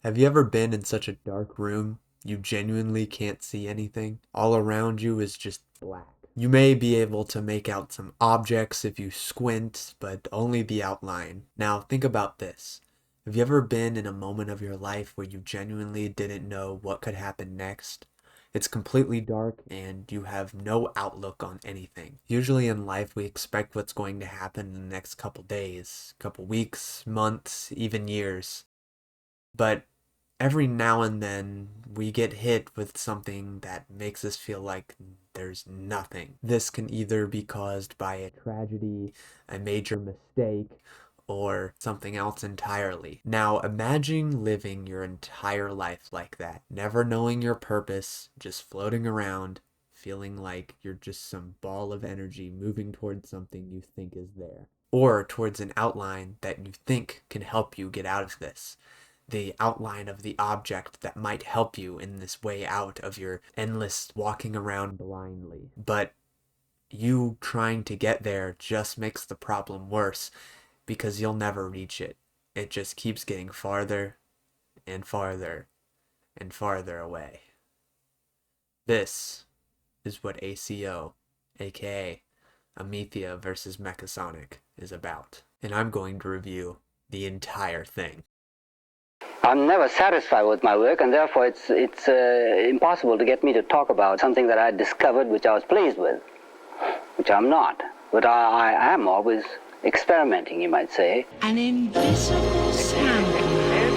Have you ever been in such a dark room you genuinely can't see anything? All around you is just black. You may be able to make out some objects if you squint, but only the outline. Now think about this. Have you ever been in a moment of your life where you genuinely didn't know what could happen next? It's completely dark and you have no outlook on anything. Usually in life we expect what's going to happen in the next couple days, couple weeks, months, even years. But every now and then we get hit with something that makes us feel like there's nothing. This can either be caused by a tragedy, a major mistake, or something else entirely. Now imagine living your entire life like that, never knowing your purpose, just floating around, feeling like you're just some ball of energy moving towards something you think is there, or towards an outline that you think can help you get out of this. The outline of the object that might help you in this way out of your endless walking around blindly. But you trying to get there just makes the problem worse because you'll never reach it. It just keeps getting farther and farther and farther away. This is what ACO, aka Amethea versus Mechasonic, is about. And I'm going to review the entire thing. I'm never satisfied with my work, and therefore it's impossible to get me to talk about something that I discovered which I was pleased with, which I'm not. But I am always experimenting, you might say. An invisible sandman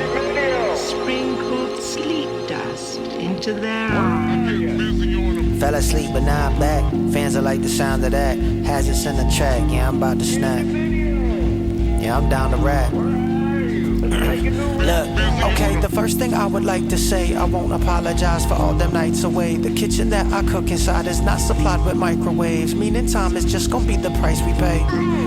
sprinkled sleep dust into their arms. Fell asleep, but now I'm back. Fans are like the sound of that. Hazards in the track, yeah, I'm about to snap. Yeah, I'm down to rap. Look, okay, the first thing I would like to say, I won't apologize for all them nights away. The kitchen that I cook inside is not supplied with microwaves, meaning time is just gonna be the price we pay.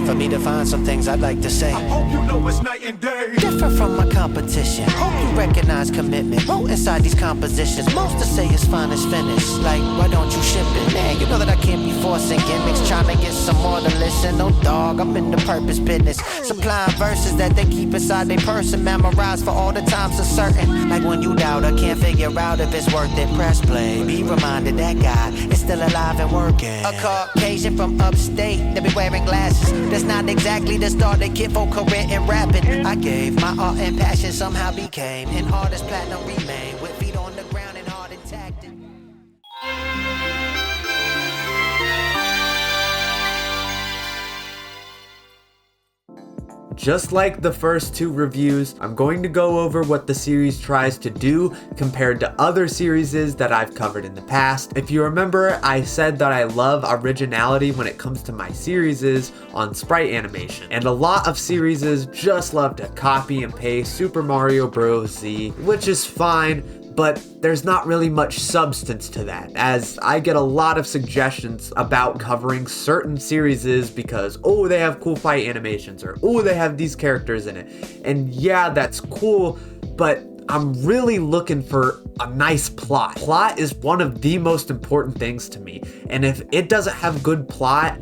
For me to find some things I'd like to say. I hope you know it's night and day. Different from my competition. Hope you recognize commitment. Wrote inside these compositions. Most to say is fine is finished. Like, why don't you ship it? Man, you know that I can't be forcing gimmicks. Trying to get some more to listen. No dog, I'm in the purpose business. Supplying verses that they keep inside their person. Memorized for all the times are certain. Like when you doubt or can't figure out if it's worth it. Press play. Be reminded that guy is still alive and working. A Caucasian from upstate. They be wearing glasses. That's not exactly the start they get for career in rapping. I gave my art and passion somehow became an artist platinum remain with feet on the ground and heart intact. Just like the first two reviews, I'm going to go over what the series tries to do compared to other series that I've covered in the past. If you remember, I said that I love originality when it comes to my series on sprite animation. And a lot of series just love to copy and paste Super Mario Bros. Z, which is fine, but there's not really much substance to that, as I get a lot of suggestions about covering certain series because, oh, they have cool fight animations, or oh, they have these characters in it. And yeah, that's cool, but I'm really looking for a nice plot. Plot is one of the most important things to me, and if it doesn't have good plot,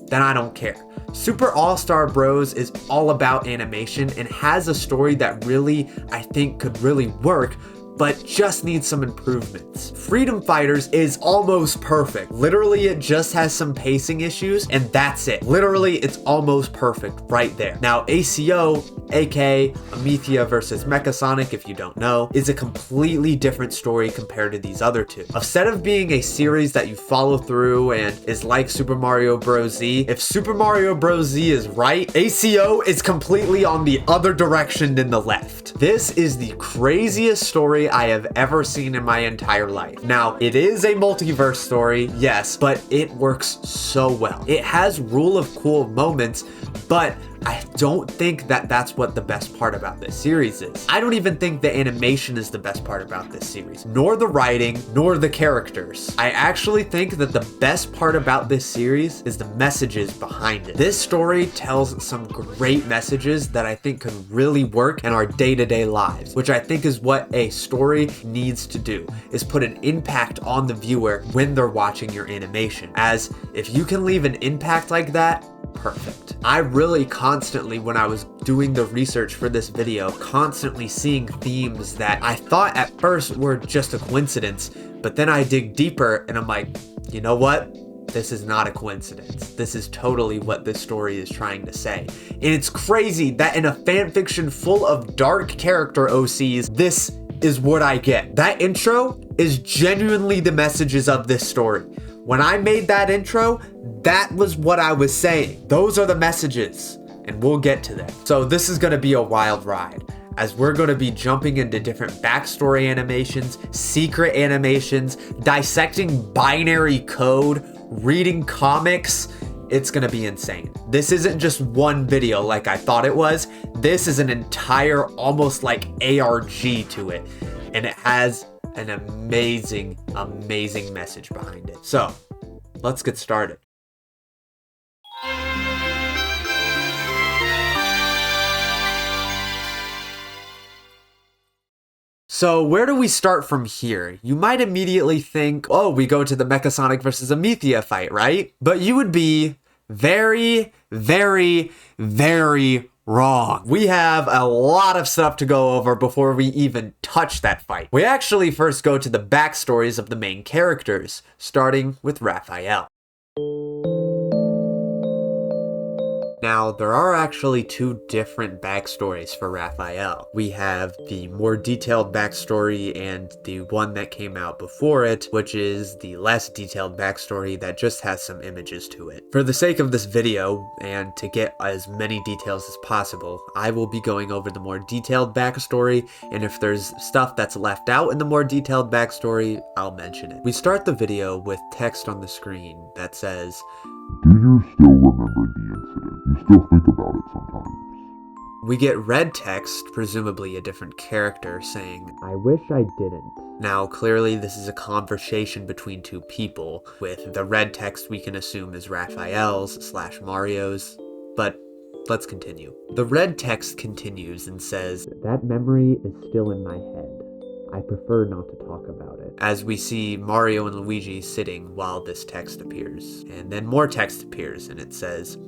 then I don't care. Super All-Star Bros is all about animation and has a story that really, I think, could really work, but just needs some improvements. Freedom Fighters is almost perfect. Literally, it just has some pacing issues, and that's it. Literally, it's almost perfect right there. Now, ACO, aka Amethea versus Mechasonic, if you don't know, is a completely different story compared to these other two. Instead of being a series that you follow through and is like Super Mario Bros. Z, if Super Mario Bros. Z is right, ACO is completely on the other direction than the left. This is the craziest story I have ever seen in my entire life. Now, it is a multiverse story, yes, but it works so well. It has rule of cool moments, but I don't think that that's what the best part about this series is. I don't even think the animation is the best part about this series, nor the writing, nor the characters. I actually think that the best part about this series is the messages behind it. This story tells some great messages that I think could really work in our day-to-day lives, which I think is what a story needs to do, is put an impact on the viewer when they're watching your animation. As if you can leave an impact like that, perfect. I really constantly, when I was doing the research for this video, constantly seeing themes that I thought at first were just a coincidence, but then I dig deeper and I'm like, you know what? This is not a coincidence. This is totally what this story is trying to say. And it's crazy that in a fanfiction full of dark character OCs, this is what I get. That intro is genuinely the messages of this story. When I made that intro, that was what I was saying. Those are the messages, and we'll get to them. So this is gonna be a wild ride, as we're gonna be jumping into different backstory animations, secret animations, dissecting binary code, reading comics. It's gonna be insane. This isn't just one video like I thought it was. This is an entire, almost like ARG to it. And it has an amazing, amazing message behind it. So, let's get started. So where do we start from here? You might immediately think, oh, we go to the Mechasonic versus Amethea fight, right? But you would be very, very, very wrong. We have a lot of stuff to go over before we even touch that fight. We actually first go to the backstories of the main characters, starting with Raphael. Now, there are actually two different backstories for Raphael. We have the more detailed backstory and the one that came out before it, which is the less detailed backstory that just has some images to it. For the sake of this video, and to get as many details as possible, I will be going over the more detailed backstory, and if there's stuff that's left out in the more detailed backstory, I'll mention it. We start the video with text on the screen that says, "Do you still remember the incident? You still think about it sometimes." We get red text, presumably a different character, saying, "I wish I didn't." Now, clearly this is a conversation between two people. With the red text we can assume is Raphael's / Mario's, but let's continue. The red text continues and says, "That memory is still in my head. I prefer not to talk about it." As we see Mario and Luigi sitting while this text appears. And then more text appears and it says,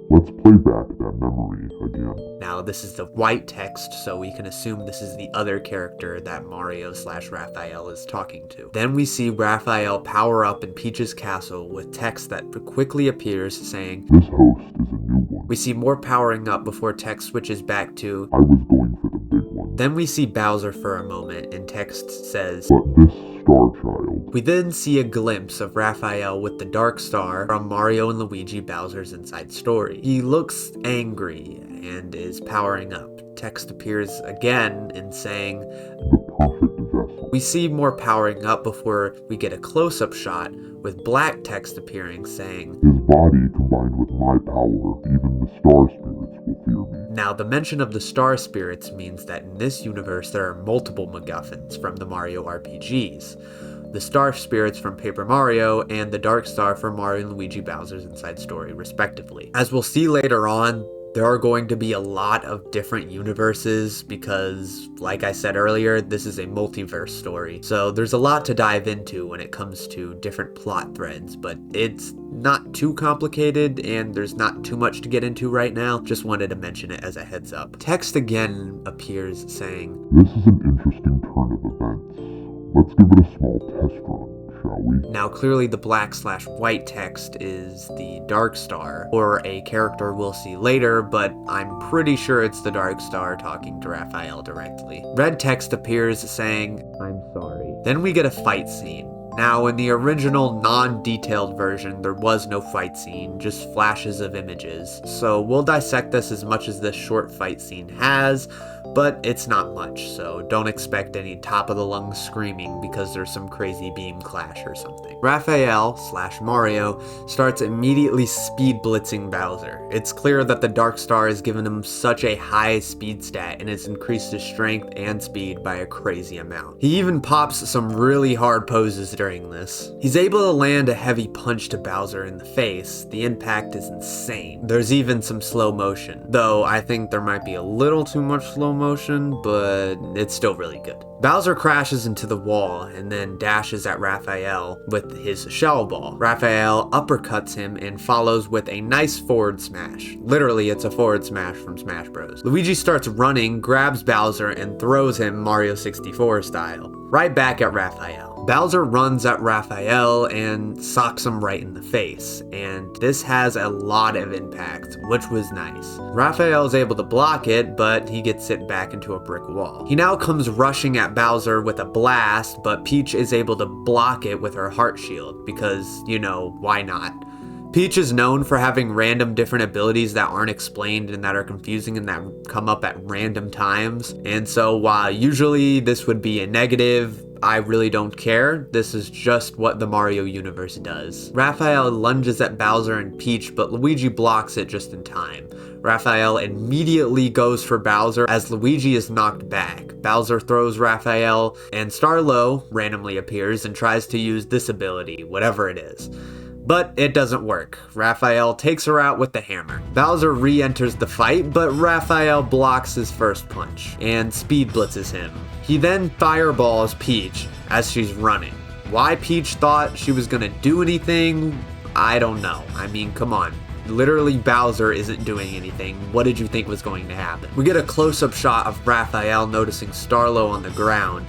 "Let's play back that memory again." Now this is the white text, so we can assume this is the other character that Mario / Raphael is talking to. Then we see Raphael power up in Peach's castle with text that quickly appears saying, "This host is a new one." We see more powering up before text switches back to, "I was going for the big one." Then we see Bowser for a moment and text says, "But this star child." We then see a glimpse of Raphael with the Dark Star from Mario and Luigi Bowser's Inside Story. He looks angry and is powering up. Text appears again and saying, "The perfect vessel." We see more powering up before we get a close-up shot with black text appearing saying, "His body combined with my power, even the star spirits will fear me." Now, the mention of the star spirits means that in this universe there are multiple MacGuffins from the Mario RPGs. The star spirits from Paper Mario and the Dark Star from Mario and Luigi Bowser's Inside Story, respectively. As we'll see later on, there are going to be a lot of different universes because, like I said earlier, this is a multiverse story. So there's a lot to dive into when it comes to different plot threads, but it's not too complicated and there's not too much to get into right now. Just wanted to mention it as a heads up. Text again appears saying, "This is an interesting turn of events. Let's give it a small test run, shall we?" Now clearly the black / white text is the Dark Star, or a character we'll see later, but I'm pretty sure it's the Dark Star talking to Raphael directly. Red text appears saying, "I'm sorry." Then we get a fight scene. Now, in the original non-detailed version, there was no fight scene, just flashes of images. So we'll dissect this as much as this short fight scene has, but it's not much, so don't expect any top-of-the-lungs screaming because there's some crazy beam clash or something. Raphael / Mario starts immediately speed blitzing Bowser. It's clear that the Dark Star has given him such a high speed stat and it's increased his strength and speed by a crazy amount. He even pops some really hard poses during during this. He's able to land a heavy punch to Bowser in the face. The impact is insane. There's even some slow motion, though I think there might be a little too much slow motion, but it's still really good. Bowser crashes into the wall and then dashes at Raphael with his shell ball. Raphael uppercuts him and follows with a nice forward smash. Literally, it's a forward smash from Smash Bros. Luigi starts running, grabs Bowser, and throws him Mario 64 style, right back at Raphael. Bowser runs at Raphael and socks him right in the face, and this has a lot of impact, which was nice. Raphael is able to block it, but he gets hit back into a brick wall. He now comes rushing at Bowser with a blast, but Peach is able to block it with her heart shield, because, you know, why not? Peach is known for having random different abilities that aren't explained and that are confusing and that come up at random times, and so while usually this would be a negative, I really don't care. This is just what the Mario universe does. Raphael lunges at Bowser and Peach, but Luigi blocks it just in time. Raphael immediately goes for Bowser as Luigi is knocked back. Bowser throws Raphael, and Starlo randomly appears and tries to use this ability, whatever it is. But it doesn't work. Raphael takes her out with the hammer. Bowser re-enters the fight, but Raphael blocks his first punch and speed blitzes him. He then fireballs Peach as she's running. Why Peach thought she was gonna do anything, I don't know. I mean, come on. Literally, Bowser isn't doing anything. What did you think was going to happen? We get a close-up shot of Raphael noticing Starlo on the ground,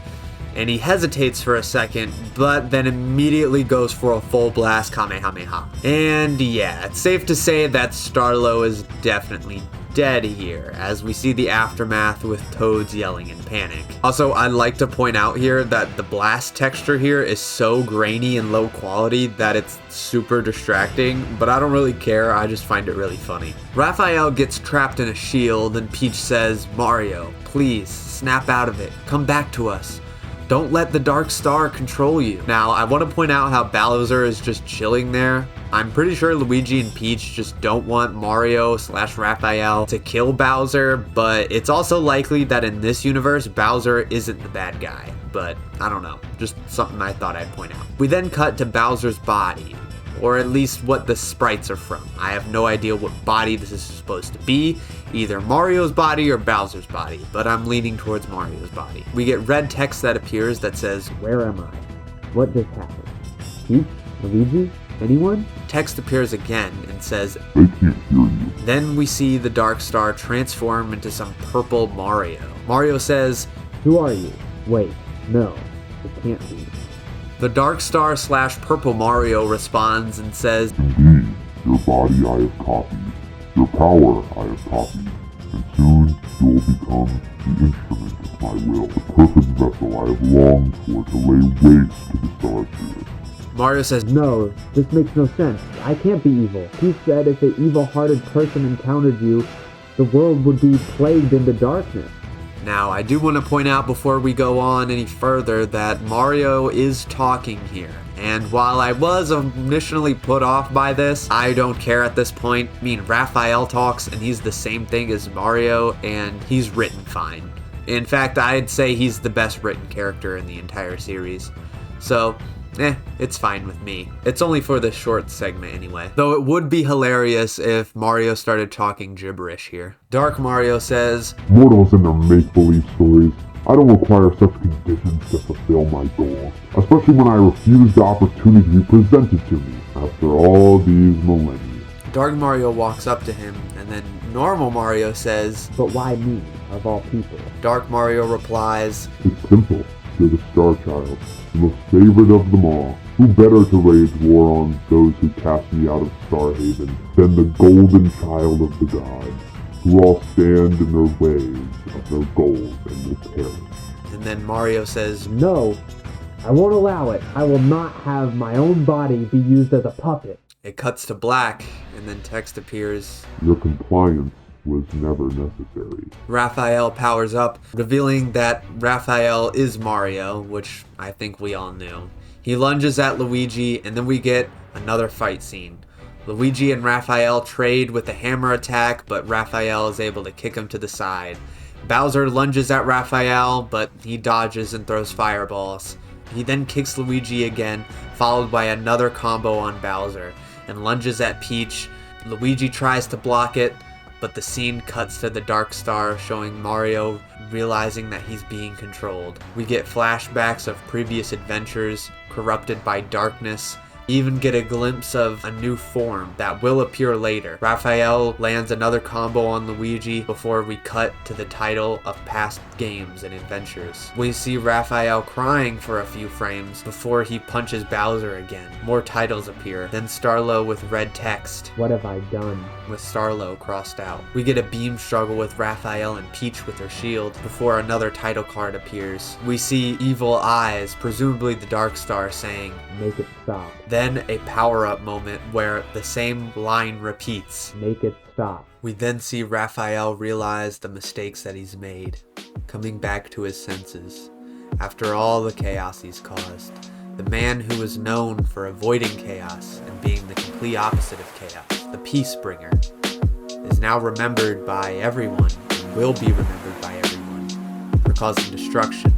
and he hesitates for a second, but then immediately goes for a full blast Kamehameha. And yeah, it's safe to say that Starlo is definitely dead here, as we see the aftermath with Toads yelling in panic. Also, I'd like to point out here that the blast texture here is so grainy and low quality that it's super distracting, but I don't really care, I just find it really funny. Raphael gets trapped in a shield and Peach says, "Mario, please, snap out of it, come back to us. Don't let the Dark Star control you." Now, I want to point out how Bowser is just chilling there. I'm pretty sure Luigi and Peach just don't want Mario/Raphael to kill Bowser, but it's also likely that in this universe, Bowser isn't the bad guy. But I don't know, just something I thought I'd point out. We then cut to Bowser's body, or at least what the sprites are from. I have no idea what body this is supposed to be, either Mario's body or Bowser's body, but I'm leaning towards Mario's body. We get red text that appears that says, "Where am I? What just happened? Peach? Luigi? Anyone?" Text appears again and says, "They can't hear you." Then we see the Dark Star transform into some purple Mario. Mario says, "Who are you? Wait, no, it can't be." The Dark Star/Purple Mario responds and says, "Indeed, your body I have copied, your power I have copied, and soon you will become the instrument of my will, the perfect vessel I have longed for to lay waste to the stars here." Mario says, "No, this makes no sense. I can't be evil. He said if an evil-hearted person encountered you, the world would be plagued into darkness." Now, I do want to point out before we go on any further that Mario is talking here. And while I was initially put off by this, I don't care at this point. I mean, Raphael talks and he's the same thing as Mario, and he's written fine. In fact, I'd say he's the best written character in the entire series. So, it's fine with me. It's only for this short segment anyway. Though it would be hilarious if Mario started talking gibberish here. Dark Mario says, "Mortals and their make-believe stories. I don't require such conditions to fulfill my goals, especially when I refuse the opportunity presented to me after all these millennia." Dark Mario walks up to him, and then Normal Mario says, "But why me, of all people?" Dark Mario replies, "It's simple. You're the Star Child, the most favorite of them all. Who better to wage war on those who cast me out of Starhaven than the golden child of the gods, who all stand in their ways of their goals and will perish." And then Mario says, "No, I won't allow it. I will not have my own body be used as a puppet." It cuts to black, and then text appears, "Your compliance was never necessary." Raphael powers up, revealing that Raphael is Mario, which I think we all knew. He lunges at Luigi, and then we get another fight scene. Luigi and Raphael trade with a hammer attack, but Raphael is able to kick him to the side. Bowser lunges at Raphael, but he dodges and throws fireballs. He then kicks Luigi again, followed by another combo on Bowser, and lunges at Peach. Luigi tries to block it, but the scene cuts to the Dark Star, showing Mario realizing that he's being controlled. We get flashbacks of previous adventures, corrupted by darkness, even get a glimpse of a new form that will appear later. Raphael lands another combo on Luigi before we cut to the title of past games and adventures. We see Raphael crying for a few frames before he punches Bowser again. More titles appear, then Starlo with red text, "What have I done?" with Starlo crossed out. We get a beam struggle with Raphael and Peach with her shield before another title card appears. We see Evil Eyes, presumably the Dark Star, saying, "Make it stop." Then a power-up moment where the same line repeats, "Make it stop." We then see Raphael realize the mistakes that he's made, coming back to his senses. After all the chaos he's caused, the man who was known for avoiding chaos and being the complete opposite of chaos, the peace bringer, is now remembered by everyone and will be remembered by everyone for causing destruction.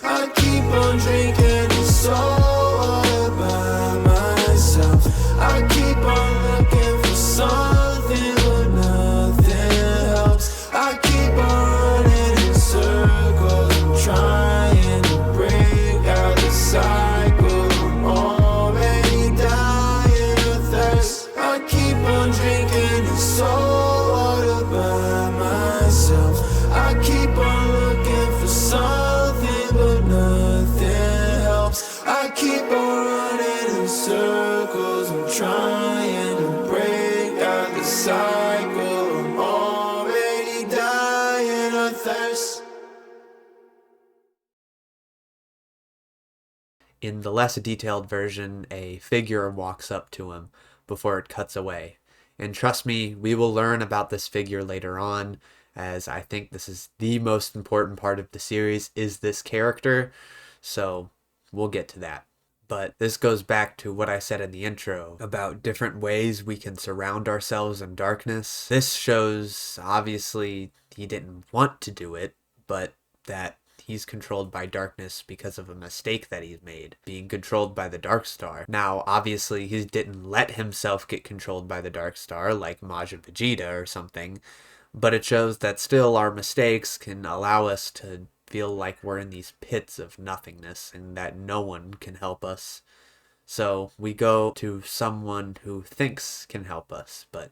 I keep on drinking soda by myself. I keep on looking for something, but nothing helps. I keep on running in circles. I'm trying to break out the cycle. I'm already dying of thirst. I keep on drinking soda by myself. I keep on looking for something, but nothing helps. I keep on running in circles. I'm trying to break out the cycle. I'm already dying of thirst. In the less detailed version, a figure walks up to him before it cuts away. And trust me, we will learn about this figure later on, as I think this is the most important part of the series, is this character. So we'll get to that. But this goes back to what I said in the intro about different ways we can surround ourselves in darkness. This shows, obviously, he didn't want to do it, but that he's controlled by darkness because of a mistake that he's made, being controlled by the Dark Star. Now, obviously, he didn't let himself get controlled by the Dark Star like Majin Vegeta or something, but it shows that still our mistakes can allow us to feel like we're in these pits of nothingness and that no one can help us. So we go to someone who thinks can help us, but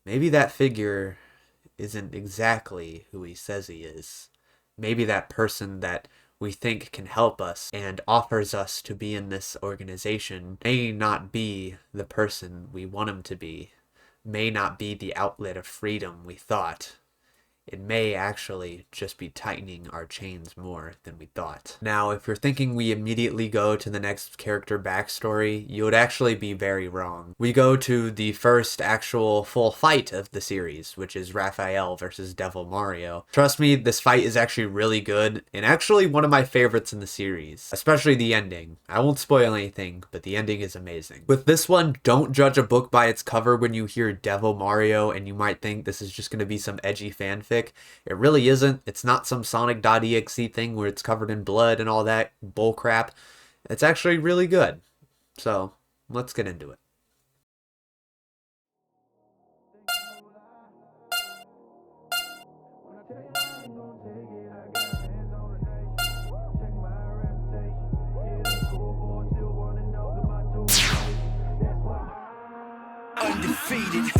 maybe that figure isn't exactly who he says he is. Maybe that person that we think can help us and offers us to be in this organization may not be the person we want him to be, may not be the outlet of freedom we thought. It may actually just be tightening our chains more than we thought. Now, if you're thinking we immediately go to the next character backstory, you would actually be very wrong. We go to the first actual full fight of the series, which is Raphael versus Devil Mario. Trust me, this fight is actually really good, and actually one of my favorites in the series, especially the ending. I won't spoil anything, but the ending is amazing. With this one, don't judge a book by its cover when you hear Devil Mario and you might think this is just going to be some edgy fanfic. It really isn't. It's not some Sonic.exe thing where it's covered in blood and all that bullcrap. It's actually really good. So, let's get into it. Undefeated.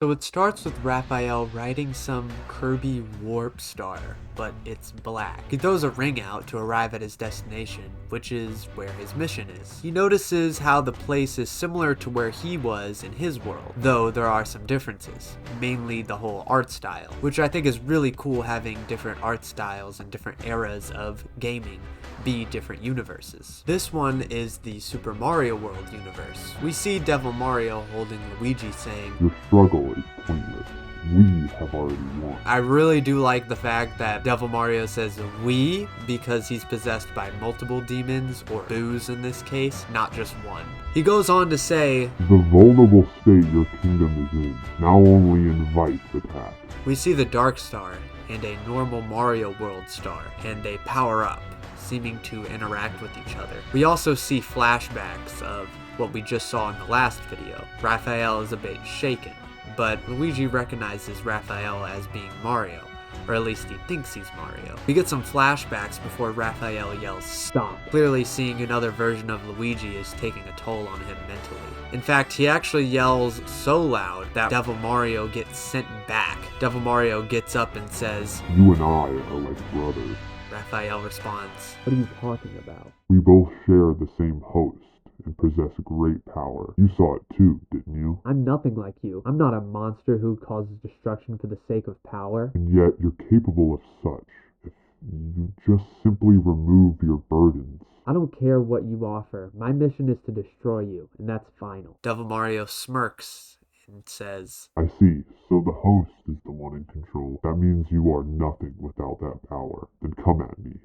So it starts with Raphael riding some Kirby warp star, but it's black. He throws a ring out to arrive at his destination, which is where his mission is. He notices how the place is similar to where he was in his world, though there are some differences, mainly the whole art style, which I think is really cool, having different art styles and different eras of gaming be different universes. This one is the Super Mario World universe. We see Devil Mario holding Luigi saying, "Your struggle is pointless. We have already won." I really do like the fact that Devil Mario says we because he's possessed by multiple demons, or boos in this case, not just one. He goes on to say, "The vulnerable state your kingdom is in now only invites attack." We see the Dark Star and a normal Mario World star, and they power up, seeming to interact with each other. We also see flashbacks of what we just saw in the last video. Raphael is a bit shaken, but Luigi recognizes Raphael as being Mario, or at least he thinks he's Mario. We get some flashbacks before Raphael yells "stop," clearly seeing another version of Luigi is taking a toll on him mentally. In fact, he actually yells so loud that Devil Mario gets sent back. Devil Mario gets up and says, "You and I are like brothers." Raphael responds, "What are you talking about?" "We both share the same host and possess great power. You saw it too, didn't you? "I'm nothing like you. I'm not a monster who causes destruction for the sake of power." And yet you're capable of such if you just simply remove your burdens." "I don't care what you offer. My mission is to destroy you, and that's final." Devil Mario smirks and says, "I see. So the host is the one in control. That means you are nothing without that power. Then come at me.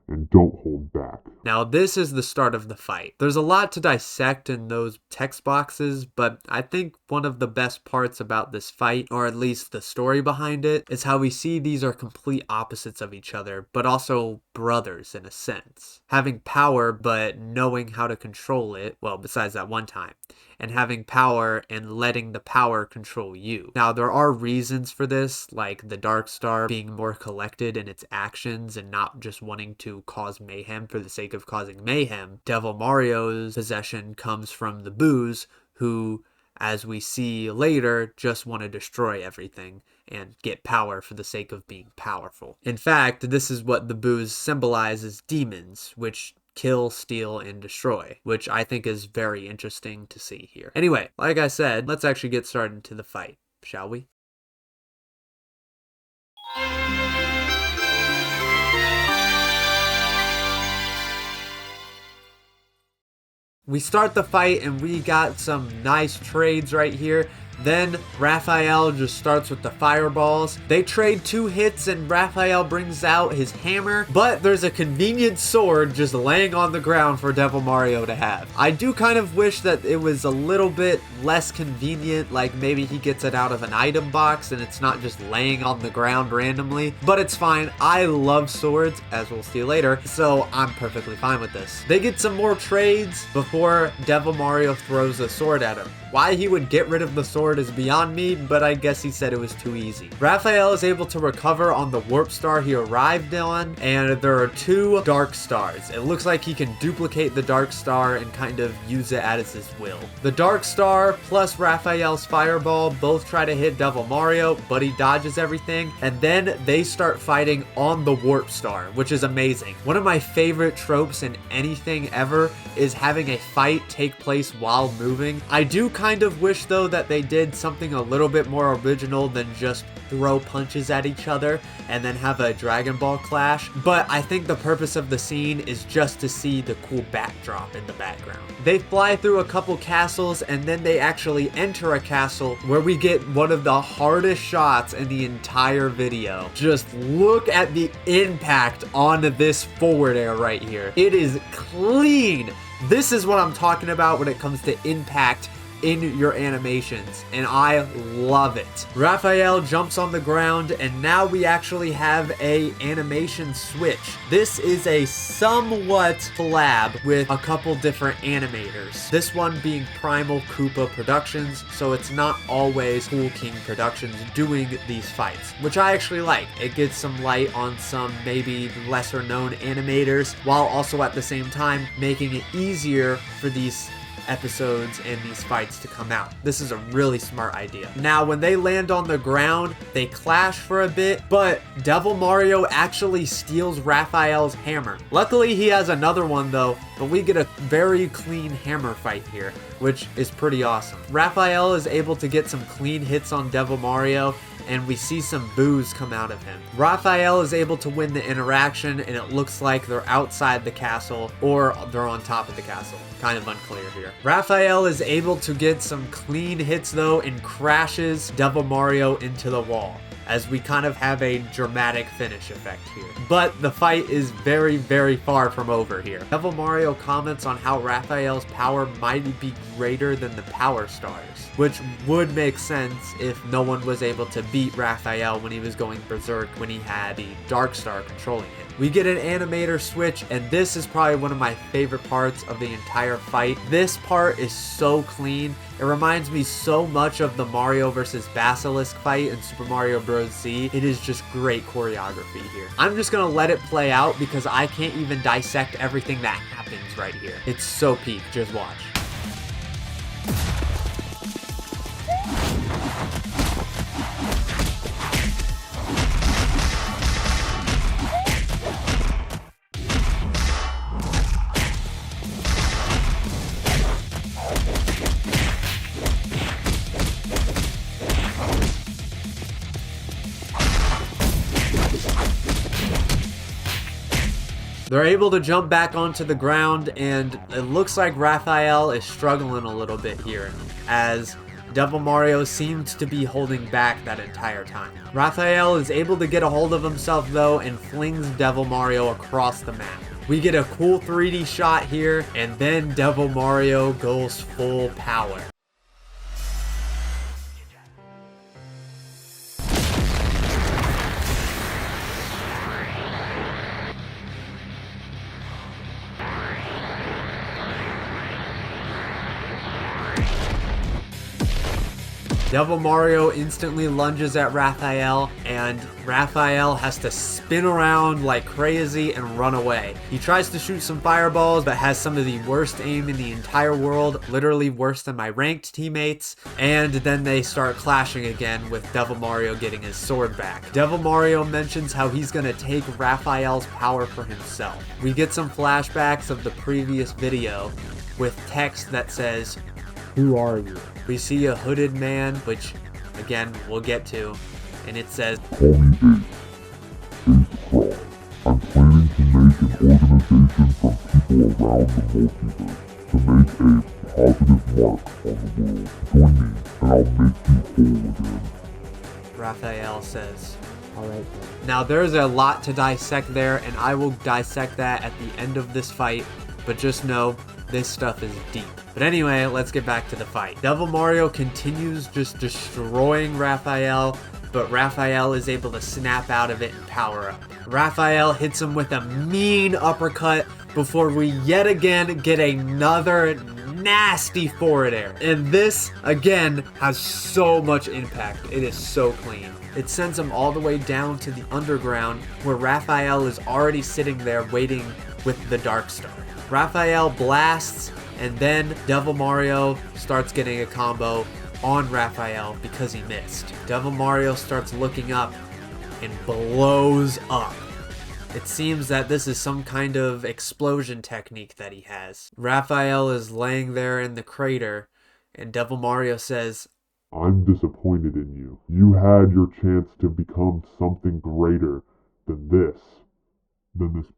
And don't hold back." Now this is the start of the fight. There's a lot to dissect in those text boxes, but I think one of the best parts about this fight, or at least the story behind it, is how we see these are complete opposites of each other, but also brothers in a sense. Having power, but knowing how to control it, well, besides that one time, and having power and letting the power control you. Now, there are reasons for this, like the Dark Star being more collected in its actions and not just wanting to cause mayhem for the sake of causing mayhem. Devil Mario's possession comes from the boos, who, as we see later, just want to destroy everything and get power for the sake of being powerful. In fact, this is what the boos symbolize as demons, which kill, steal, and destroy, which I think is very interesting to see here. Anyway, like I said, let's actually get started into the fight, shall we? We start the fight and we got some nice trades right here. Then Raphael just starts with the fireballs. They trade 2 hits and Raphael brings out his hammer, but there's a convenient sword just laying on the ground for Devil Mario to have. I do kind of wish that it was a little bit less convenient, like maybe he gets it out of an item box and it's not just laying on the ground randomly, but it's fine. I love swords, as we'll see later, so I'm perfectly fine with this. They get some more trades before Devil Mario throws a sword at him. Why he would get rid of the sword is beyond me, but I guess he said it was too easy. Raphael is able to recover on the warp star he arrived on, and there are 2 dark stars. It looks like he can duplicate the dark star and kind of use it as his will. The dark star plus Raphael's fireball both try to hit Devil Mario, but he dodges everything, and then they start fighting on the warp star, which is amazing. One of my favorite tropes in anything ever is having a fight take place while moving. I do kind of wish though that they did something a little bit more original than just throw punches at each other and then have a Dragon Ball clash, but I think the purpose of the scene is just to see the cool backdrop in the background. They fly through a couple castles and then they actually enter a castle where we get one of the hardest shots in the entire video. Just look at the impact on this forward air right here. It is clean. This is what I'm talking about when it comes to impact in your animations, and I love it. Raphael jumps on the ground, and now we actually have a animation switch. This is a somewhat collab with a couple different animators. This one being Primal Koopa Productions, so it's not always Cool King Productions doing these fights, which I actually like. It gets some light on some maybe lesser known animators, while also at the same time making it easier for these episodes and these fights to come out. This is a really smart idea. Now, when they land on the ground, they clash for a bit, but Devil Mario actually steals Raphael's hammer. Luckily, he has another one though, but we get a very clean hammer fight here, which is pretty awesome. Raphael is able to get some clean hits on Devil Mario, and we see some boos come out of him. Raphael is able to win the interaction, and it looks like they're outside the castle or they're on top of the castle. Kind of unclear here. Raphael is able to get some clean hits though and crashes Devil Mario into the wall, as we kind of have a dramatic finish effect here. But the fight is very, very far from over here. Devil Mario comments on how Raphael's power might be greater than the Power Stars, which would make sense if no one was able to beat Raphael when he was going berserk when he had the Dark Star controlling him. We get an animator switch, and this is probably one of my favorite parts of the entire fight. This part is so clean. It reminds me so much of the Mario vs. Basilisk fight in Super Mario Bros. Z. It is just great choreography here. I'm just gonna let it play out because I can't even dissect everything that happens right here. It's so peak, just watch. They're able to jump back onto the ground, and it looks like Raphael is struggling a little bit here, as Devil Mario seems to be holding back that entire time. Raphael is able to get a hold of himself though and flings Devil Mario across the map. We get a cool 3D shot here, and then Devil Mario goes full power. Devil Mario instantly lunges at Raphael, and Raphael has to spin around like crazy and run away. He tries to shoot some fireballs, but has some of the worst aim in the entire world, literally worse than my ranked teammates, and then they start clashing again with Devil Mario getting his sword back. Devil Mario mentions how he's gonna take Raphael's power for himself. We get some flashbacks of the previous video with text that says, "Who are you?" We see a hooded man, which, again, we'll get to, and it says, Call me Ace. Ace Fraud. I'm planning to make an organization from people around the multiverse to make a positive mark on the world. Join me, and I'll make you whole again. Raphael says. Alright. Now, there's a lot to dissect there, and I will dissect that at the end of this fight, but just know, this stuff is deep. But anyway, let's get back to the fight. Devil Mario continues just destroying Raphael, but Raphael is able to snap out of it and power up. Raphael hits him with a mean uppercut before we yet again get another nasty forward air. And this, again, has so much impact. It is so clean. It sends him all the way down to the underground, where Raphael is already sitting there waiting with the Dark Star. Raphael blasts, and then Devil Mario starts getting a combo on Raphael because he missed. Devil Mario starts looking up and blows up. It seems that this is some kind of explosion technique that he has. Raphael is laying there in the crater, and Devil Mario says, I'm disappointed in you. You had your chance to become something greater than this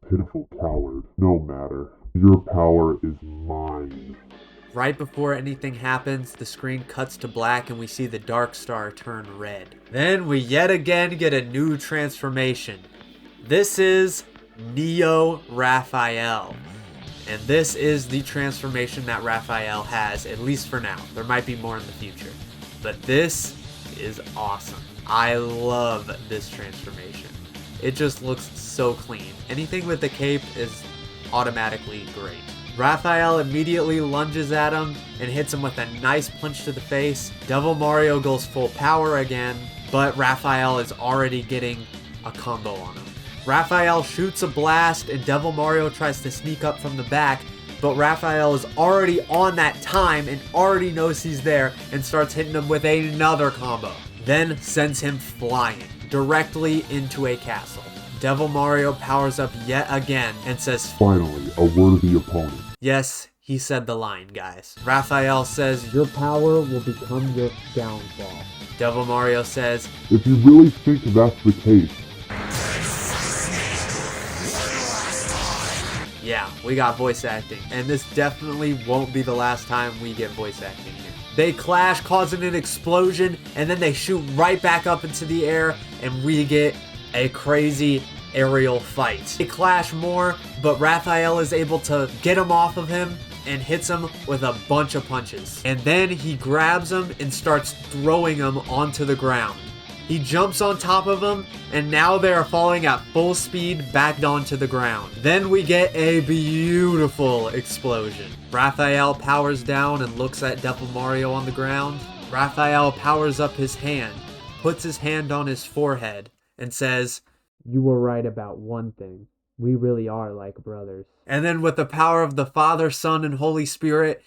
pitiful coward. No matter. Your power is mine. Right before anything happens, the screen cuts to black and we see the Dark Star turn red. Then we yet again get a new transformation. This is Neo Raphael. And this is the transformation that Raphael has, at least for now. There might be more in the future. But this is awesome. I love this transformation. It just looks so clean. Anything with the cape is automatically great. Raphael immediately lunges at him and hits him with a nice punch to the face. Devil Mario goes full power again, but Raphael is already getting a combo on him. Raphael shoots a blast and Devil Mario tries to sneak up from the back, but Raphael is already on that time and already knows he's there and starts hitting him with another combo. Then sends him flying directly into a castle. Devil Mario powers up yet again and says, "Finally, a worthy opponent." Yes, he said the line, guys. Raphael says, "Your power will become your downfall." Devil Mario says, "If you really think that's the case..." Yeah, we got voice acting, and this definitely won't be the last time we get voice acting here. They clash, causing an explosion, and then they shoot right back up into the air, and we get a crazy aerial fight. They clash more, but Raphael is able to get him off of him and hits him with a bunch of punches. And then he grabs him and starts throwing him onto the ground. He jumps on top of him, and now they are falling at full speed back onto the ground. Then we get a beautiful explosion. Raphael powers down and looks at Devil Mario on the ground. Raphael powers up his hand, puts his hand on his forehead, and says, "You were right about one thing. We really are like brothers." And then with the power of the Father, Son, and Holy Spirit,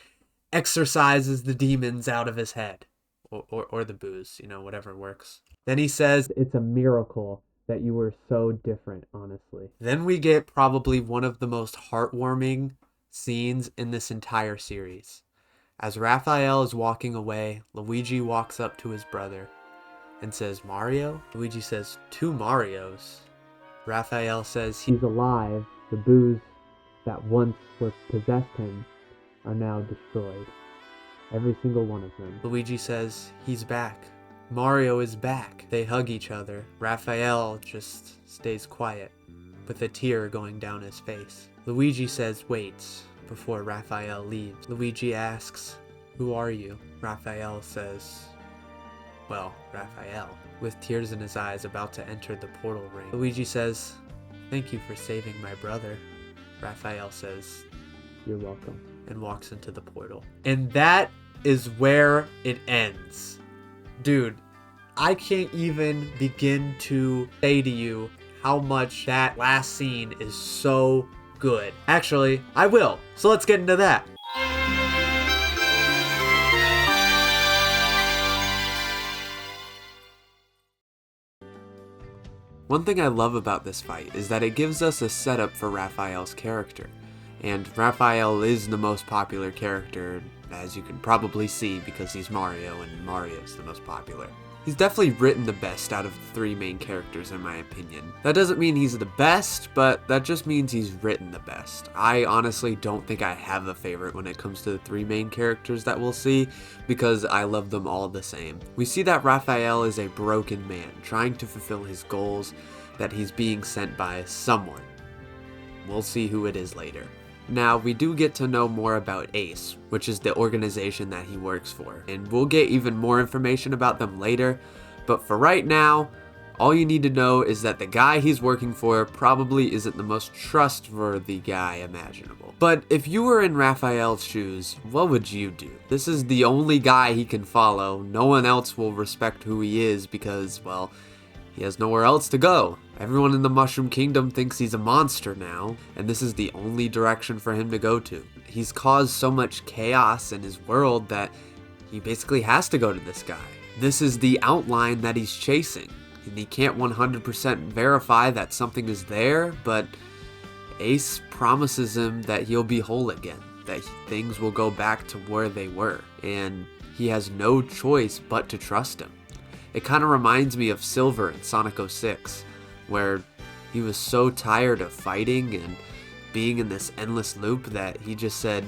exorcises the demons out of his head. Or the booze, whatever works. Then he says, "It's a miracle that you were so different, honestly." Then we get probably one of the most heartwarming scenes in this entire series. As Raphael is walking away, Luigi walks up to his brother and says, "Mario?" Luigi says, "Two Marios." Raphael says, "He's alive. The booze that once possessed him are now destroyed. Every single one of them." Luigi says, "He's back. Mario is back." They hug each other. Raphael just stays quiet, with a tear going down his face. Luigi says, "Wait," before Raphael leaves. Luigi asks, "Who are you?" Raphael says, "Well, Raphael," with tears in his eyes, about to enter the portal ring. Luigi says, "Thank you for saving my brother." Raphael says, "You're welcome," and walks into the portal. And that is where it ends. Dude, I can't even begin to say to you how much that last scene is so good. Actually, I will. So let's get into that. One thing I love about this fight is that it gives us a setup for Raphael's character. And Raphael is the most popular character, as you can probably see, because he's Mario, and Mario's the most popular. He's definitely written the best out of the three main characters, in my opinion. That doesn't mean he's the best, but that just means he's written the best. I honestly don't think I have a favorite when it comes to the three main characters that we'll see, because I love them all the same. We see that Raphael is a broken man, trying to fulfill his goals, that he's being sent by someone. We'll see who it is later. Now, we do get to know more about ACE, which is the organization that he works for, and we'll get even more information about them later, but for right now, all you need to know is that the guy he's working for probably isn't the most trustworthy guy imaginable. But if you were in Raphael's shoes, what would you do? This is the only guy he can follow. No one else will respect who he is because, well, he has nowhere else to go. Everyone in the Mushroom Kingdom thinks he's a monster now, and this is the only direction for him to go to. He's caused so much chaos in his world that he basically has to go to this guy. This is the outline that he's chasing, and he can't 100% verify that something is there, but Ace promises him that he'll be whole again, that things will go back to where they were, and he has no choice but to trust him. It kind of reminds me of Silver in Sonic 06, where he was so tired of fighting and being in this endless loop that he just said,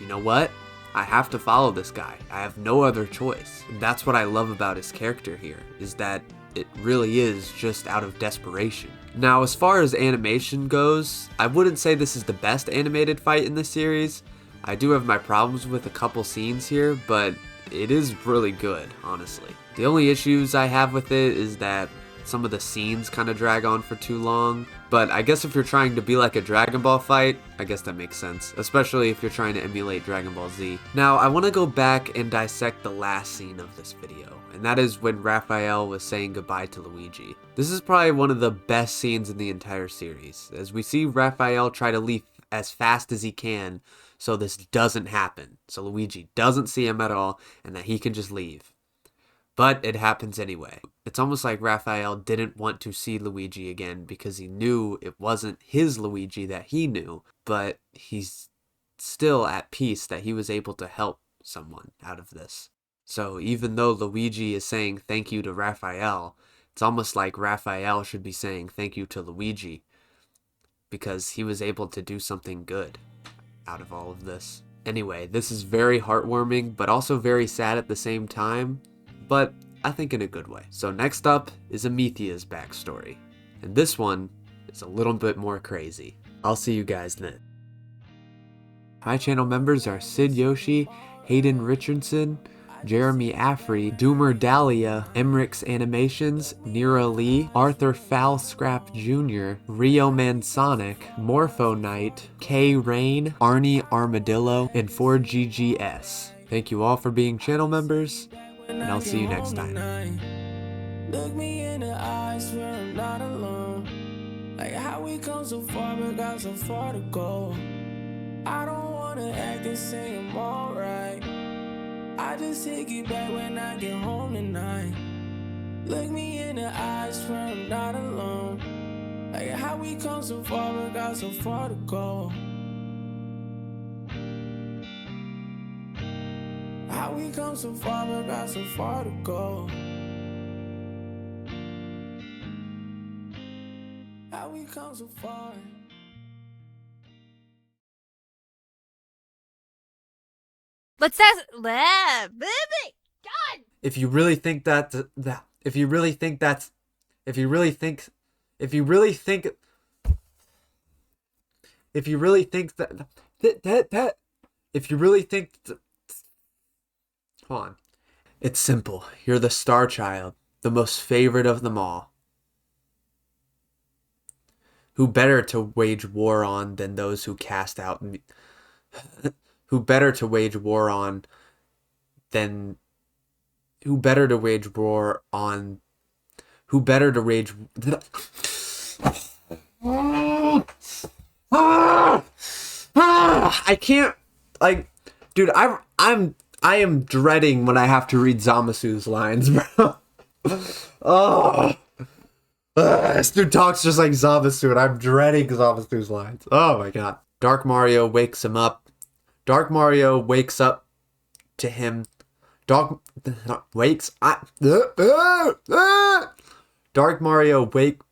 "You know what? I have to follow this guy. I have no other choice." And that's what I love about his character here, is that it really is just out of desperation. Now, as far as animation goes, I wouldn't say this is the best animated fight in the series. I do have my problems with a couple scenes here, but it is really good, honestly. The only issues I have with it is that some of the scenes kind of drag on for too long, but I guess if you're trying to be like a Dragon Ball fight, I guess that makes sense, especially if you're trying to emulate Dragon Ball Z. Now, I want to go back and dissect the last scene of this video, and that is when Raphael was saying goodbye to Luigi. This is probably one of the best scenes in the entire series, as we see Raphael try to leave as fast as he can so this doesn't happen. So Luigi doesn't see him at all, and that he can just leave. But it happens anyway. It's almost like Raphael didn't want to see Luigi again because he knew it wasn't his Luigi that he knew, but he's still at peace that he was able to help someone out of this. So even though Luigi is saying thank you to Raphael, it's almost like Raphael should be saying thank you to Luigi because he was able to do something good out of all of this. Anyway, this is very heartwarming, but also very sad at the same time, but I think in a good way. So next up is Amethia's backstory, and this one is a little bit more crazy. I'll see you guys then. Hi channel members are Sid Yoshi, Hayden Richardson, Jeremy Affrey, Doomer Dahlia, Emrick's Animations, Nira Lee, Arthur Falscrap Jr., Rio Mansonic, Morpho Knight, K Rain, Arnie Armadillo, and 4GGS. Thank you all for being channel members, and I'll see you next time. Look me in the eyes, swear I'm not alone. Like how we come so far but got so far to go. I don't wanna act and say I'm alright. I just take it back when I get home tonight. Look me in the eyes, swear I'm not alone. Like how we come so far but got so far to go. How we come so far but got so far to go. How we come so far. Let's ask. Baby! God! If you really think that, if you really think that, if you really think that, hold on. It's simple. You're the star child, the most favorite of them all. Who better to wage war on than those who cast out me? Who better to wage war on than who better to wage war on who better to wage I can't, like, dude, I am dreading when I have to read Zamasu's lines, bro. This dude talks just like Zamasu, and I'm dreading Zamasu's lines. Oh my god. Dark Mario wakes him up. Dark Mario wakes up to him. Dark Mario wake.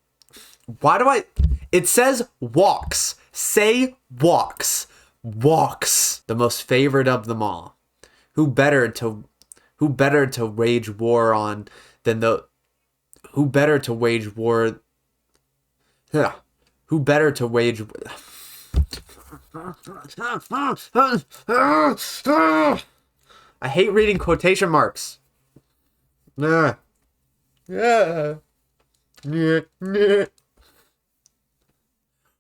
Why do I? It says walks. Say walks. Walks. The most favorite of them all. Who better to wage war on than the? Who better to wage war? Yeah. Who better to wage? I hate reading quotation marks.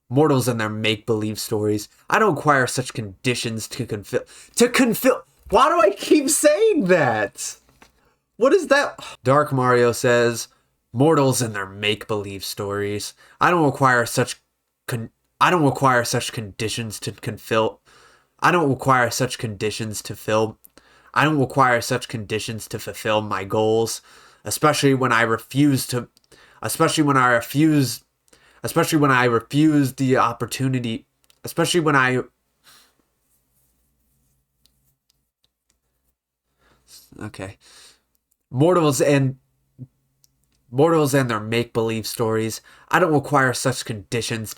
Mortals and their make-believe stories. I don't require such conditions to confill. Why do I keep saying that? What is that? Dark Mario says, mortals and their make-believe stories. I don't require such conditions to fulfill. I don't require such conditions to fulfill my goals, especially when I refuse the opportunity, okay. Mortals and their make-believe stories. I don't require such conditions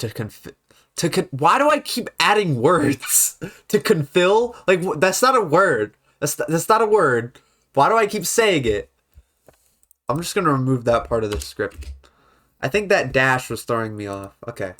why do I keep adding words? To confill? Like, that's not a word. That's not a word. Why do I keep saying it? I'm just gonna remove that part of the script. I think that dash was throwing me off. Okay.